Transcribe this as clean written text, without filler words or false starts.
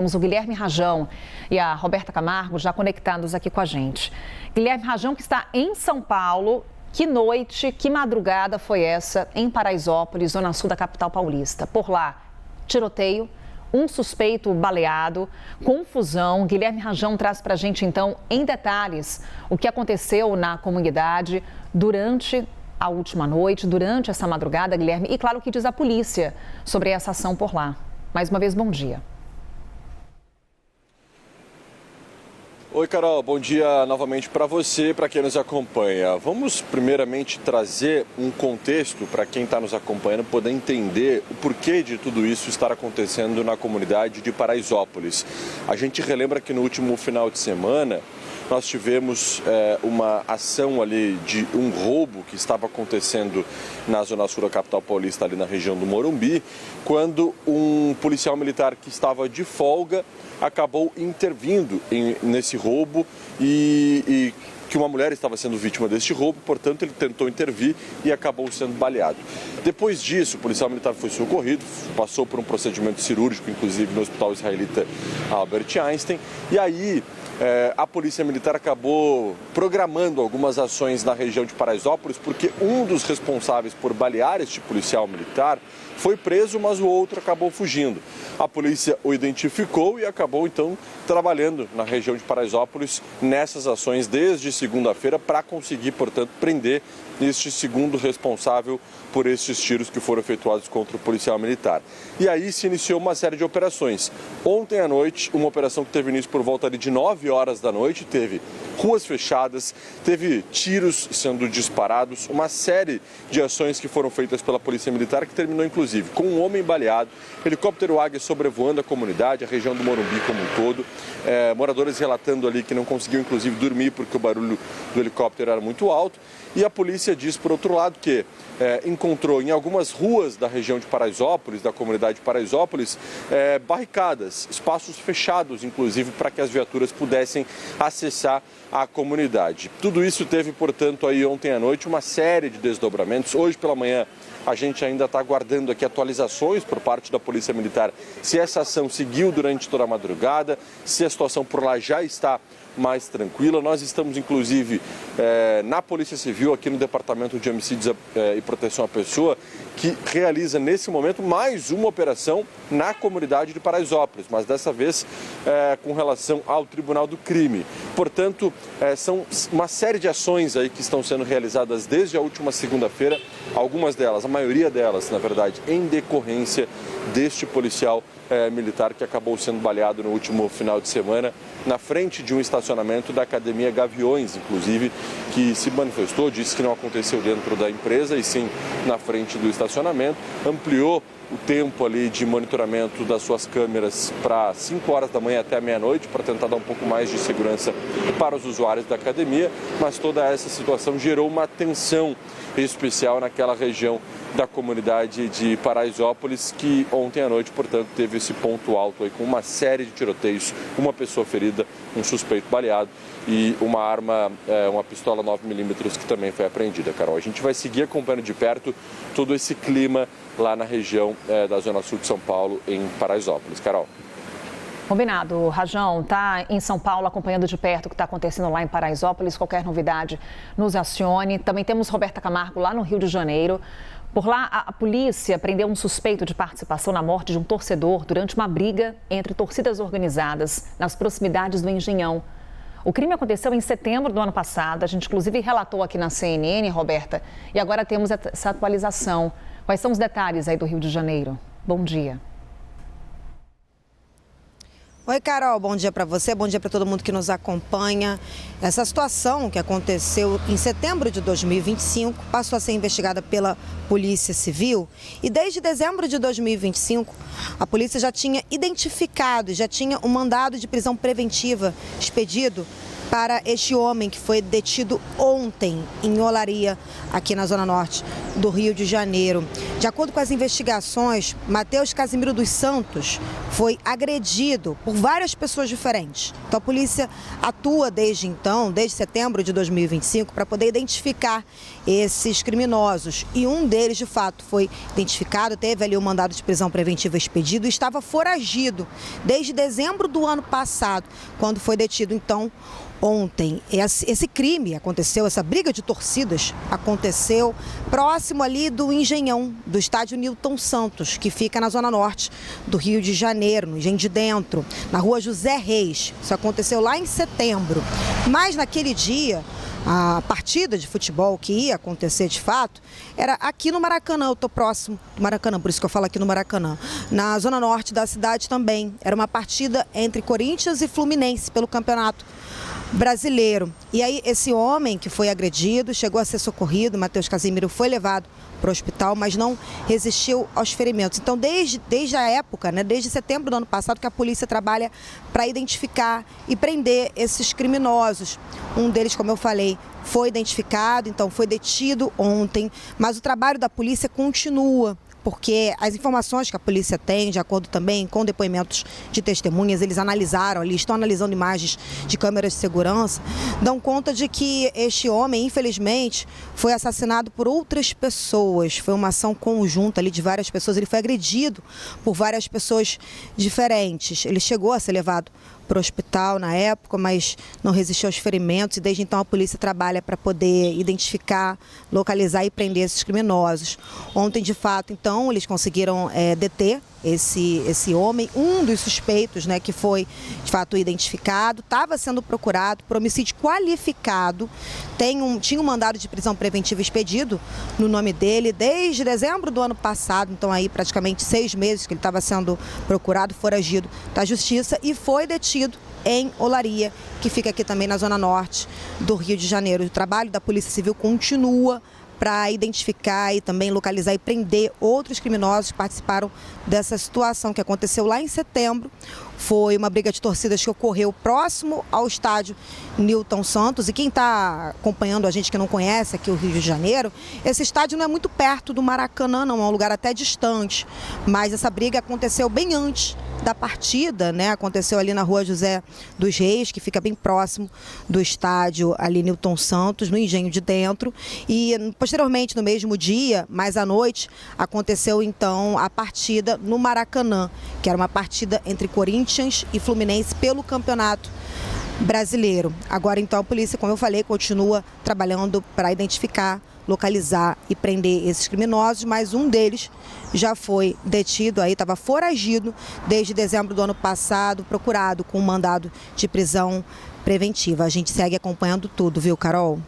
Temos o Guilherme Rajão e a Roberta Camargo já conectados aqui com a gente. Guilherme Rajão, que está em São Paulo. Que noite, que madrugada foi essa em Paraisópolis, zona sul da capital paulista? Por lá, tiroteio, um suspeito baleado, confusão. Guilherme Rajão traz para a gente, então, em detalhes, o que aconteceu na comunidade durante a última noite, durante essa madrugada, Guilherme. E, claro, o que diz a polícia sobre essa ação por lá. Mais uma vez, bom dia. Oi, Carol, bom dia novamente para você e para quem nos acompanha. Vamos primeiramente trazer um contexto para quem está nos acompanhando poder entender o porquê de tudo isso estar acontecendo na comunidade de Paraisópolis. A gente relembra que no último final de semana nós tivemos uma ação ali de um roubo que estava acontecendo na zona sul da capital paulista, ali na região do Morumbi, quando um policial militar que estava de folga acabou intervindo nesse roubo e que uma mulher estava sendo vítima deste roubo, portanto ele tentou intervir e acabou sendo baleado. Depois disso, o policial militar foi socorrido, passou por um procedimento cirúrgico, inclusive no hospital israelita Albert Einstein, e aí a polícia militar acabou programando algumas ações na região de Paraisópolis, porque um dos responsáveis por balear este policial militar foi preso, mas o outro acabou fugindo. A polícia o identificou e acabou, então, trabalhando na região de Paraisópolis nessas ações desde segunda-feira para conseguir, portanto, prender este segundo responsável por estes tiros que foram efetuados contra o policial militar. E aí se iniciou uma série de operações. Ontem à noite, uma operação que teve início por volta de 9 horas da noite, teve ruas fechadas, teve tiros sendo disparados, uma série de ações que foram feitas pela Polícia Militar, que terminou inclusive com um homem baleado, helicóptero Águia sobrevoando a comunidade, a região do Morumbi como um todo, moradores relatando ali que não conseguiam inclusive dormir porque o barulho do helicóptero era muito alto, e a polícia diz, por outro lado, que encontrou em algumas ruas da região de Paraisópolis, da comunidade de Paraisópolis, barricadas, espaços fechados, inclusive, para que as viaturas pudessem acessar a comunidade. Tudo isso teve, portanto, aí ontem à noite uma série de desdobramentos. Hoje pela manhã a gente ainda está aguardando aqui atualizações por parte da Polícia Militar, se essa ação seguiu durante toda a madrugada, se a situação por lá já está mais tranquila. Nós estamos, inclusive, na Polícia Civil, aqui no Departamento de Homicídios e Proteção à Pessoa, que realiza, nesse momento, mais uma operação na comunidade de Paraisópolis, mas dessa vez com relação ao Tribunal do Crime. Portanto, são uma série de ações aí que estão sendo realizadas desde a última segunda-feira, algumas delas, a maioria delas, na verdade, em decorrência deste policial militar que acabou sendo baleado no último final de semana na frente de um estacionamento da Academia Gaviões, inclusive, que se manifestou, disse que não aconteceu dentro da empresa e sim na frente do estacionamento, ampliou o tempo ali de monitoramento das suas câmeras para 5 horas da manhã até a meia-noite, para tentar dar um pouco mais de segurança para os usuários da academia, mas toda essa situação gerou uma tensão especial naquela região da comunidade de Paraisópolis, que ontem à noite, portanto, teve esse ponto alto aí com uma série de tiroteios, uma pessoa ferida, um suspeito baleado e uma arma, uma pistola 9mm que também foi apreendida, Carol. A gente vai seguir acompanhando de perto todo esse clima lá na região da Zona Sul de São Paulo, em Paraisópolis. Carol. Combinado. O Rajão está em São Paulo acompanhando de perto o que está acontecendo lá em Paraisópolis. Qualquer novidade, nos acione. Também temos Roberta Camargo lá no Rio de Janeiro. Por lá, a polícia prendeu um suspeito de participação na morte de um torcedor durante uma briga entre torcidas organizadas nas proximidades do Engenhão. O crime aconteceu em setembro do ano passado. A gente, inclusive, relatou aqui na CNN, Roberta, e agora temos essa atualização. Quais são os detalhes aí do Rio de Janeiro? Bom dia. Oi, Carol, bom dia para você, bom dia para todo mundo que nos acompanha. Essa situação que aconteceu em setembro de 2025 passou a ser investigada pela Polícia Civil e desde dezembro de 2025 a polícia já tinha identificado e já tinha um mandado de prisão preventiva expedido para este homem que foi detido ontem em Olaria, aqui na Zona Norte do Rio de Janeiro. De acordo com as investigações, Matheus Casimiro dos Santos foi agredido por várias pessoas diferentes. Então a polícia atua desde setembro de 2025, para poder identificar esses criminosos. E um deles, de fato, foi identificado, teve ali o mandado de prisão preventiva expedido e estava foragido desde dezembro do ano passado, quando foi detido, então, ontem. Esse crime aconteceu, essa briga de torcidas aconteceu próximo ali do Engenhão, do estádio Newton Santos, que fica na Zona Norte do Rio de Janeiro, no Engenho de Dentro, na rua José Reis. Isso aconteceu lá em setembro. Mas naquele dia, a partida de futebol que ia acontecer de fato era aqui no Maracanã. Eu estou próximo do Maracanã, por isso que eu falo aqui no Maracanã. Na Zona Norte da cidade também. Era uma partida entre Corinthians e Fluminense pelo Campeonato Brasileiro. E aí esse homem que foi agredido chegou a ser socorrido, Matheus Casimiro foi levado para o hospital, mas não resistiu aos ferimentos. Então desde a época, desde setembro do ano passado, que a polícia trabalha para identificar e prender esses criminosos. Um deles, como eu falei, foi identificado, então foi detido ontem, mas o trabalho da polícia continua. Porque as informações que a polícia tem, de acordo também com depoimentos de testemunhas, eles analisaram ali, estão analisando imagens de câmeras de segurança, dão conta de que este homem, infelizmente, foi assassinado por outras pessoas. Foi uma ação conjunta ali de várias pessoas, ele foi agredido por várias pessoas diferentes. Ele chegou a ser levado para o hospital na época, mas não resistiu aos ferimentos e desde então a polícia trabalha para poder identificar, localizar e prender esses criminosos. Ontem, de fato, então, eles conseguiram deter esse homem, um dos suspeitos, que foi de fato identificado, estava sendo procurado por homicídio qualificado, tinha um mandado de prisão preventiva expedido no nome dele desde dezembro do ano passado, então aí praticamente 6 meses que ele estava sendo procurado, foragido da justiça, e foi detido em Olaria, que fica aqui também na Zona Norte do Rio de Janeiro. O trabalho da Polícia Civil continua para identificar e também localizar e prender outros criminosos que participaram dessa situação que aconteceu lá em setembro. Foi uma briga de torcidas que ocorreu próximo ao estádio Newton Santos. E quem está acompanhando a gente que não conhece aqui o Rio de Janeiro, esse estádio não é muito perto do Maracanã, não, é um lugar até distante. Mas essa briga aconteceu bem antes da partida, aconteceu ali na rua José dos Reis, que fica bem próximo do estádio ali Newton Santos, no Engenho de Dentro. E posteriormente, no mesmo dia, mais à noite, aconteceu então a partida no Maracanã, que era uma partida entre Corinthians e Fluminense pelo Campeonato Brasileiro. Agora então a polícia, como eu falei, continua trabalhando para identificar, localizar e prender esses criminosos, mas um deles já foi detido, aí estava foragido desde dezembro do ano passado, procurado com um mandado de prisão preventiva. A gente segue acompanhando tudo, viu, Carol?